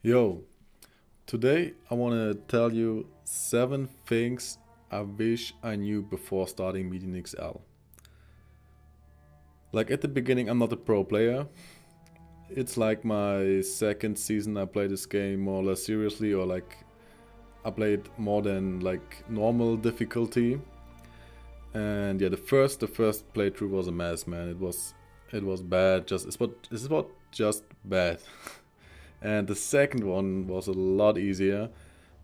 Yo, today I want to tell you 7 things I wish I knew before starting Median XL. Like at the beginning, I'm not a pro player. It's like my second season I play this game more or less seriously, or like I played more than like normal difficulty. And yeah, the first playthrough was a mess, man. It was bad. It's about just bad. And the second one was a lot easier.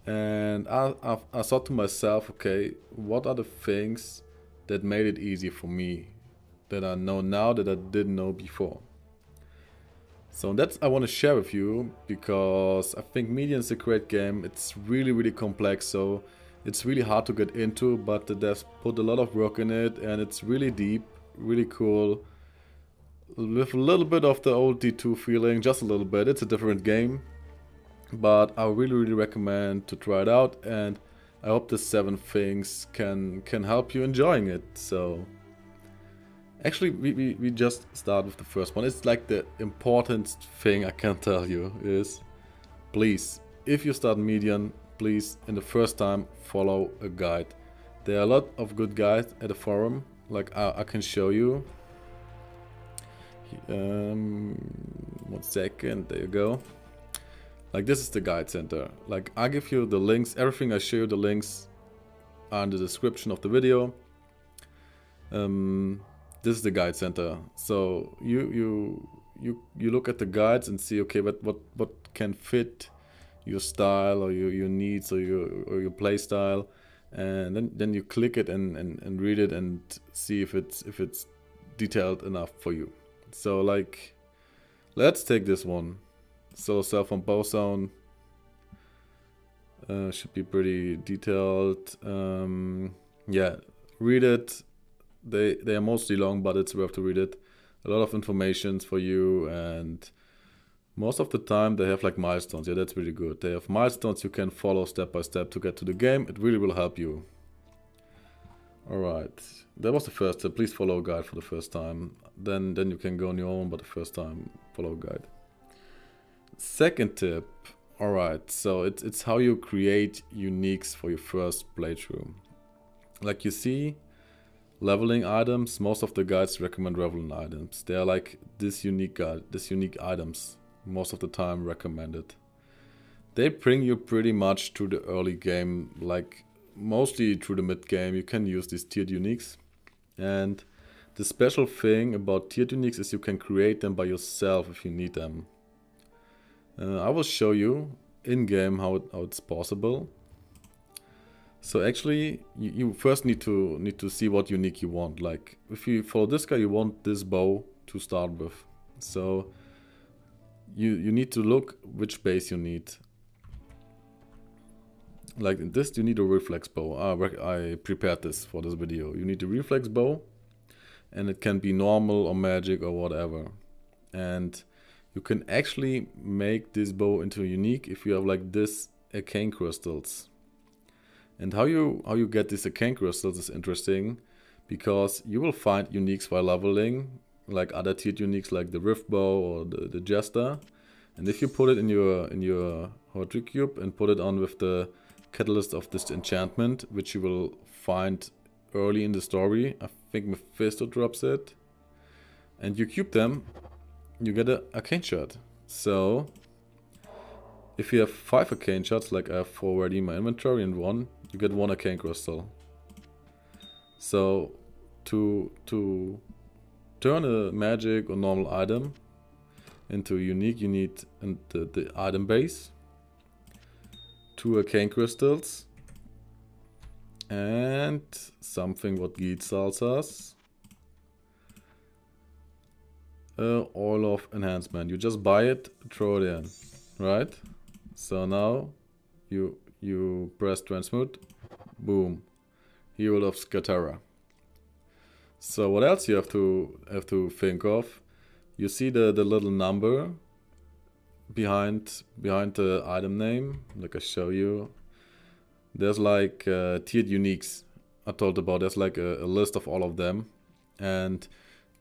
And I thought to myself, okay, what are the things that made it easy for me that I know now that I didn't know before? So that's I want to share with you because I think Median is a great game. It's really complex, so it's really hard to get into, but there's put a lot of work in it and it's really deep, really cool. With a little bit of the old D2 feeling, just a little bit. It's a different game, but I really recommend to try it out, and I hope the 7 things can help you enjoying it. So actually we just start with the first one. It's like the important thing I can tell you is, please, if you start Median, please in the first time follow a guide. There are a lot of good guides at the forum, like I can show you. 1 second, there you go. Like this is the guide center. Like I give you the links, everything I show you, the links are in the description of the video. This is the guide center. So you look at the guides and see, okay, what can fit your style or your needs or your play style, and then you click it and read it and see if it's detailed enough for you. So like, let's take this one. So self on bow zone should be pretty detailed. Yeah, read it. They are mostly long, but it's worth to read it. A lot of information for you, and most of the time they have like milestones. Yeah, that's really good. They have milestones you can follow step by step to get to the game. It really will help you. Alright, that was the first tip. Please follow a guide for the first time. Then you can go on your own, but the first time follow a guide. Second tip. Alright, so it's how you create uniques for your first playthrough. Like you see, leveling items, most of the guides recommend leveling items. They are like this unique items, most of the time recommended. They bring you pretty much to the early game, like mostly through the mid game. You can use these tiered uniques, and the special thing about tiered uniques is you can create them by yourself if you need them. I will show you in game how it's possible. So actually you first need to see what unique you want. Like if you follow this guy, you want this bow to start with. So you need to look which base you need. Like in this, you need a reflex bow. I prepared this for this video. You need a reflex bow, and it can be normal or magic or whatever. And you can actually make this bow into a unique if you have like this arcane crystals. And how you get these arcane crystals is interesting, because you will find uniques while leveling, like other tiered uniques like the rift bow or the jester. And if you put it in your Hortrix cube and put it on with the catalyst of this enchantment, which you will find early in the story, I think Mephisto drops it, and you cube them, you get an arcane shot. So if you have 5 arcane shots, like I have 4 already in my inventory and 1, you get 1 arcane crystal. So to turn a magic or normal item into a unique, you need the item base, 2 arcane crystals, and something what Geet sells us. Oil of enhancement. You just buy it, throw it in, right? So now you press transmute, boom, Hero of Skatera. So what else you have to think of? You see the little number behind the item name, like I show you. There's like tiered uniques I told about. There's like a list of all of them, and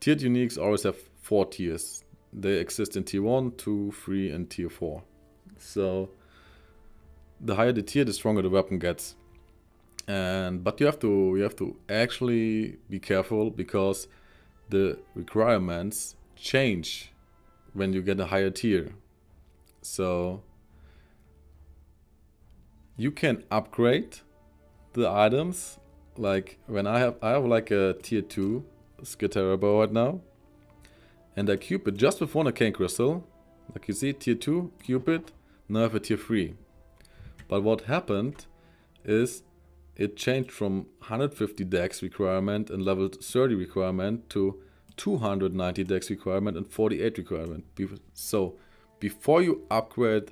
tiered uniques always have 4 tiers. They exist in tier 1, 2, 3 and tier 4. So the higher the tier, the stronger the weapon gets. But you have to actually be careful, because the requirements change when you get a higher tier. So you can upgrade the items. Like when I have like a tier 2 Skittera bow right now, and I Cupid just with one arcane crystal. Like you see, tier 2 Cupid, now I have a tier 3. But what happened is it changed from 150 dex requirement and level 30 requirement to 290 dex requirement and 48 requirement. So before you upgrade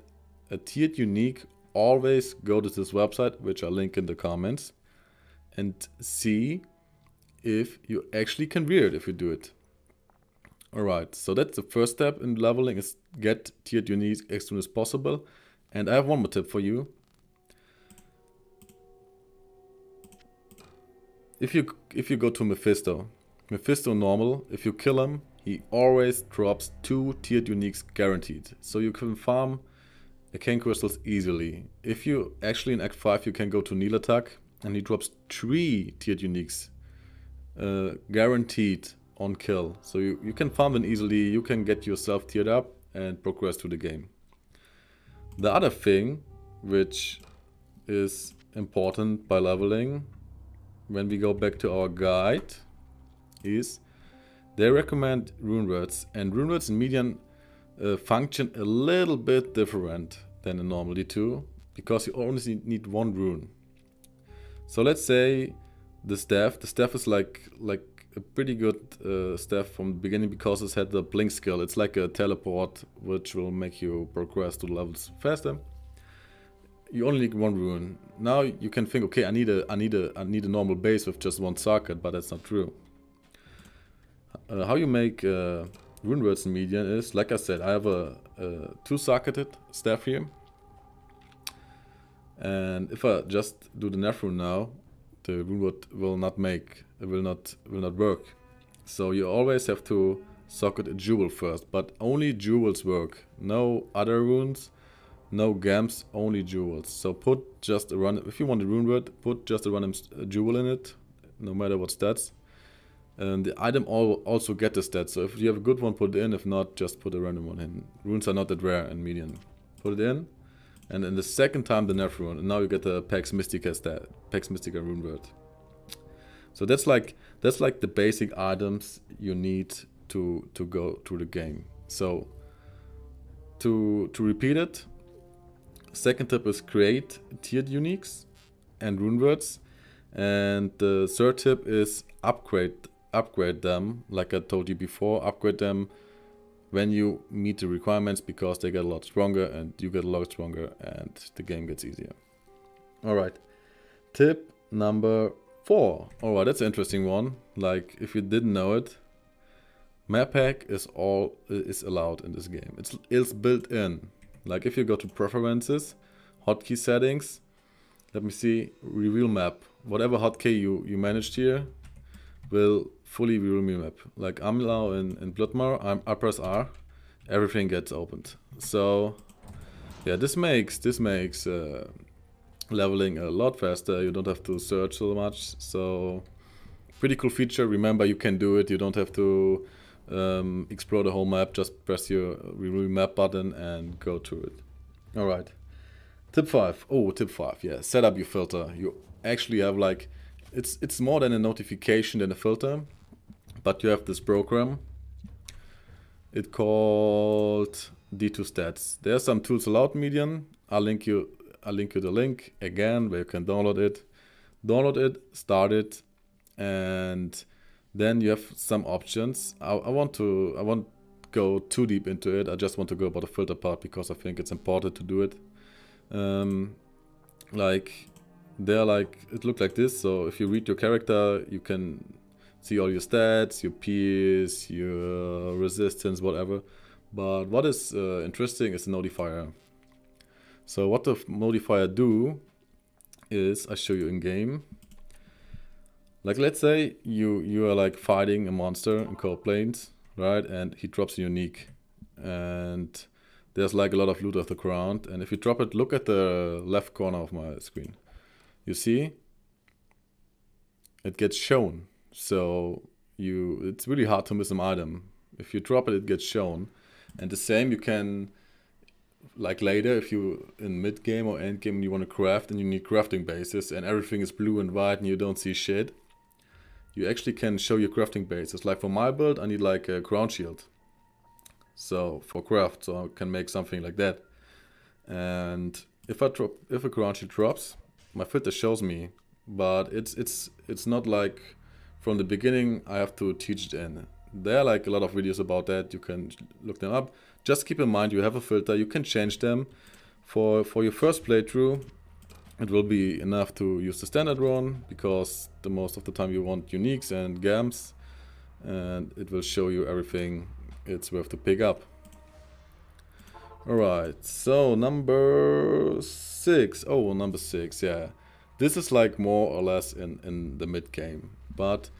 a tiered unique, always go to this website, which I'll link in the comments, and see if you actually can wear it if you do it. Alright, so that's the first step in leveling, is get tiered uniques as soon as possible. And I have one more tip for you. If you go to Mephisto normal, if you kill him, he always drops 2 tiered uniques guaranteed. So you can farm arcane crystals easily. If you actually in Act 5 you can go to Neil attack, and he drops 3 tiered uniques guaranteed on kill. So you can farm them easily, you can get yourself tiered up and progress through the game. The other thing which is important by leveling, when we go back to our guide, is they recommend rune words, and rune words in median function a little bit different than in normal D2, because you only need 1 rune. So let's say the staff is like a pretty good staff from the beginning, because it's had the blink skill. It's like a teleport which will make you progress to the levels faster. You only need 1 rune. Now you can think, okay, I need a normal base with just 1 socket, but that's not true. How you make rune words in median is, like I said, I have a 2-socketed staff here. And if I just do the Neph rune now, the rune word will not work. So you always have to socket a jewel first, but only jewels work. No other runes, no gems, only jewels. So put just a random, if you want a rune word, put just a random jewel in it, no matter what stats. And the item also get the stats. So if you have a good one, put it in. If not, just put a random one in. Runes are not that rare in median. Put it in. And then the second time the Neph rune, and now you get the Pax Mystica stat, Pax Mystica rune word. So that's like the basic items you need to go through the game. So to repeat it, second tip is create tiered uniques and rune words, and the third tip is upgrade them. Like I told you before, upgrade them when you meet the requirements, because they get a lot stronger and you get a lot stronger and the game gets easier. Alright, tip number 4. Alright, that's an interesting one. Like, if you didn't know it, Maphack is allowed in this game. It's built in. Like, if you go to preferences, hotkey settings, let me see, reveal map. Whatever hotkey you managed here will fully reveal me map. Like I'm now in Bloodmar, I press R, everything gets opened. So yeah, this makes leveling a lot faster. You don't have to search so much. So pretty cool feature. Remember, you can do it. You don't have to explore the whole map. Just press your reveal map button and go to it. All right. Tip 5. Oh, tip 5. Yeah, set up your filter. You actually have like, it's more than a notification than a filter, but you have this program. It's called D2 Stats. There are some tools allowed in median. I'll link you the link again where you can download it. Download it, start it, and then you have some options. I won't go too deep into it. I just want to go about the filter part because I think it's important to do it. Like it looked like this. So if you read your character, you can see all your stats, your PS, your resistance, whatever. But what is interesting is the notifier. So what the modifier do is, I show you in game. Like let's say you are like fighting a monster in cold plains, right? And he drops a unique, and there's like a lot of loot off the ground. And if you drop it, look at the left corner of my screen. You see? It gets shown. So it's really hard to miss an item. If you drop it, it gets shown. And the same you can, like later, if you in mid game or end game you want to craft and you need crafting bases and everything is blue and white and you don't see shit, you actually can show your crafting bases. Like for my build, I need like a ground shield. So for craft, so I can make something like that. And if a ground shield drops, my filter shows me, but it's not like from the beginning I have to teach it in. There are like a lot of videos about that. You can look them up. Just keep in mind you have a filter. You can change them. For your first playthrough, it will be enough to use the standard one because the most of the time you want uniques and gams, and it will show you everything it's worth to pick up. Alright, so number 6. Oh, number 6, yeah. This is like more or less in the mid game, but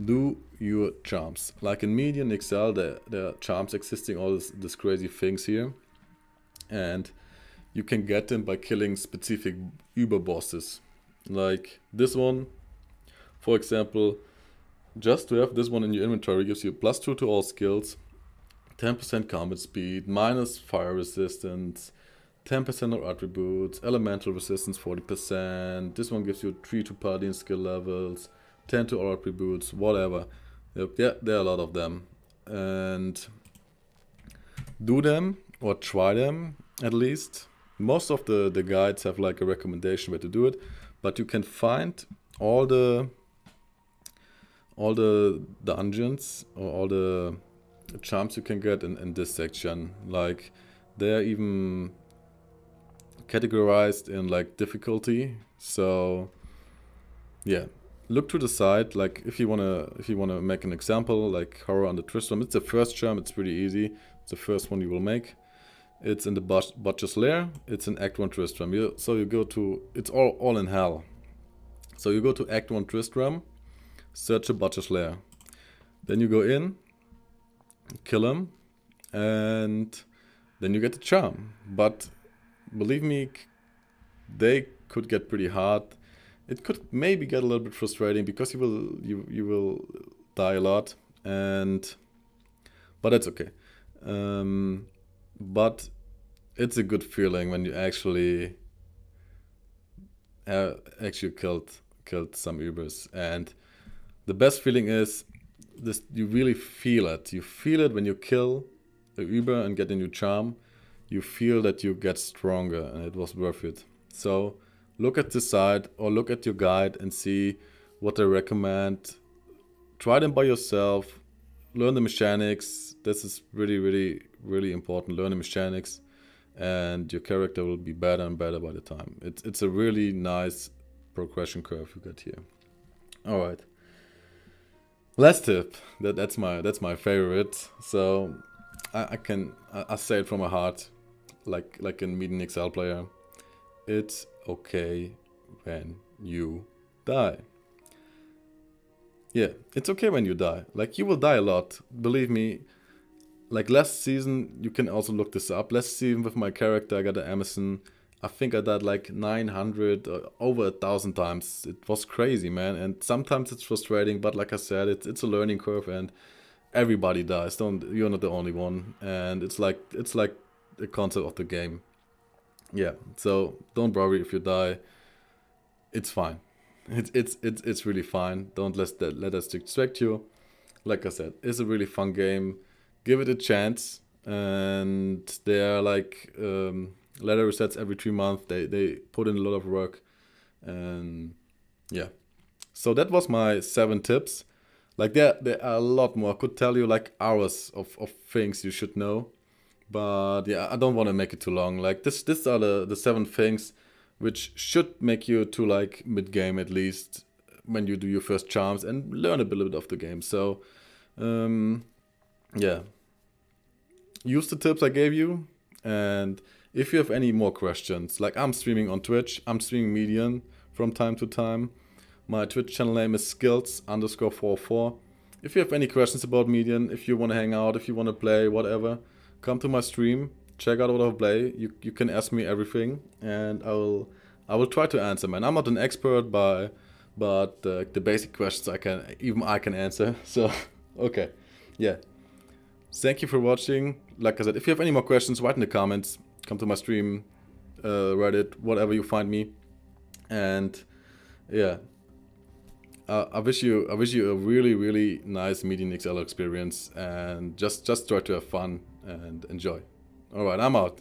do your charms. Like in Median XL, there are charms existing, all this crazy things here. And you can get them by killing specific Uber bosses. Like this one, for example, just to have this one in your inventory gives you +2 to all skills, 10% combat speed, minus fire resistance, 10% of attributes, elemental resistance 40%. This one gives you 3 to paladin skill levels, 10 to all attributes, whatever. Yeah, there are a lot of them. And do them, or try them at least. Most of the guides have like a recommendation where to do it, but you can find all the dungeons or all the charms you can get in this section. Like they're even categorized in like difficulty. So yeah, look to the side. Like if you wanna make an example, like Horror on the Tristram, it's the first charm. It's pretty easy. It's the first one you will make. It's in the Butcher's Lair. It's in Act 1 Tristram. So you go to, it's all in hell. So you go to Act 1 Tristram, search a Butcher's Lair. Then you go in, kill him, and then you get the charm. But believe me, they could get pretty hard. It could maybe get a little bit frustrating because you will die a lot, but that's okay. But it's a good feeling when you actually killed some Ubers. And the best feeling is this: you really feel it. You feel it when you kill a Uber and get a new charm. You feel that you get stronger, and it was worth it. So look at the site or look at your guide and see what they recommend. Try them by yourself. Learn the mechanics. This is really important. Learn the mechanics, and your character will be better and better by the time. It's a really nice progression curve you get here. All right. Last tip. That's my favorite. So I say it from my heart, like a Median XL player. It's okay when you die. Yeah, it's okay when you die. Like, you will die a lot. Believe me. Like, last season, you can also look this up. Last season with my character, I got an Amazon. I think I died like 900, over 1,000 times. It was crazy, man. And sometimes it's frustrating, but like I said, it's a learning curve, and everybody dies. You're not the only one. And it's like the concept of the game. Yeah, so don't worry if you die. It's fine. It's really fine. Don't let us distract you. Like I said, it's a really fun game. Give it a chance. And there are like ladder resets every 3 months. They put in a lot of work. And yeah. So that was my 7 tips. Like there are a lot more. I could tell you like hours of things you should know. But yeah, I don't want to make it too long. Like this are the 7 things which should make you to like mid-game at least when you do your first charms and learn a little bit of the game. So yeah, use the tips I gave you. And if you have any more questions, like I'm streaming on Twitch, I'm streaming Median from time to time. My Twitch channel name is skills_44. If you have any questions about Median, if you want to hang out, if you want to play, whatever, come to my stream. check out what I play. You can ask me everything, and I will try to answer, man. I'm not an expert, but the basic questions I can answer. So okay, yeah. Thank you for watching. Like I said, if you have any more questions, write in the comments. Come to my stream, Reddit, whatever you find me, and yeah. I wish you a really nice Median XL experience, and just try to have fun and enjoy. All right, I'm out.